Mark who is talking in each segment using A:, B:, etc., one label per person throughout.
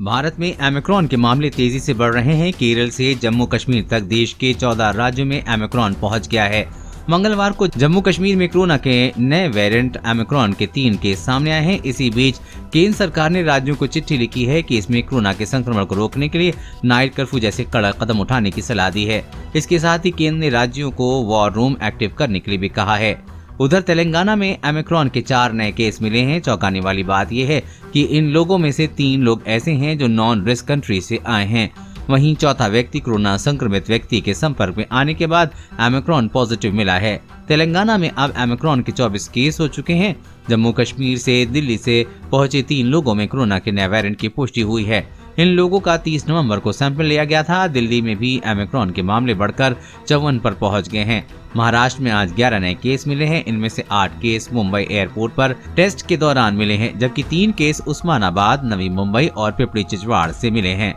A: भारत में ओमिक्रॉन के मामले तेजी से बढ़ रहे हैं। केरल से जम्मू कश्मीर तक देश के 14 राज्यों में ओमिक्रॉन पहुंच गया है। मंगलवार को जम्मू कश्मीर में कोरोना के नए वेरिएंट ओमिक्रॉन के 3 केस सामने आए हैं। इसी बीच केंद्र सरकार ने राज्यों को चिट्ठी लिखी है कि इसमें कोरोना के संक्रमण को रोकने के लिए नाइट कर्फ्यू जैसे कड़क कदम उठाने की सलाह दी है। इसके साथ ही केंद्र ने राज्यों को वॉर रूम एक्टिव करने के लिए भी कहा है। उधर तेलंगाना में ओमिक्रॉन के 4 नए केस मिले हैं। चौंकाने वाली बात यह है कि इन लोगों में से 3 लोग ऐसे हैं जो नॉन रिस्क कंट्री से आए हैं। वहीं चौथा व्यक्ति कोरोना संक्रमित व्यक्ति के संपर्क में आने के बाद ओमिक्रॉन पॉजिटिव मिला है। तेलंगाना में अब ओमिक्रॉन के 24 केस हो चुके हैं। जम्मू कश्मीर से दिल्ली से पहुंचे 3 लोगों में कोरोना के नए वेरिएंट की पुष्टि हुई है। इन लोगों का 30 नवंबर को सैंपल लिया गया था। दिल्ली में भी ओमिक्रॉन के मामले बढ़कर 54 पर पहुंच गए हैं। महाराष्ट्र में आज 11 नए केस मिले हैं। इनमें से 8 केस मुंबई एयरपोर्ट पर टेस्ट के दौरान मिले हैं, जबकि 3 केस उस्मानाबाद, नवी मुंबई और पिपली चिचवाड़ से मिले हैं।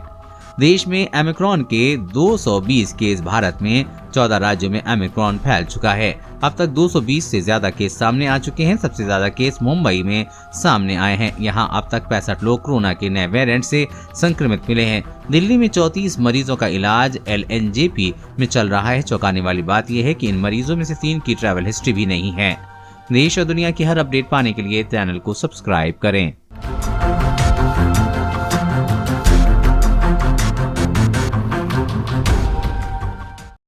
A: देश में ओमिक्रॉन के 220 केस, भारत में 14 राज्यों में ओमिक्रॉन फैल चुका है। अब तक 220 से ज्यादा केस सामने आ चुके हैं। सबसे ज्यादा केस मुंबई में सामने आए हैं। यहां अब तक 65 लोग कोरोना के नए वेरिएंट से संक्रमित मिले हैं। दिल्ली में 34 मरीजों का इलाज LNJP में चल रहा है। चौंकाने वाली बात यह है कि इन मरीजों में से 3 की ट्रैवल हिस्ट्री भी नहीं है। देश और दुनिया की हर अपडेट पाने के लिए चैनल को सब्सक्राइब करें।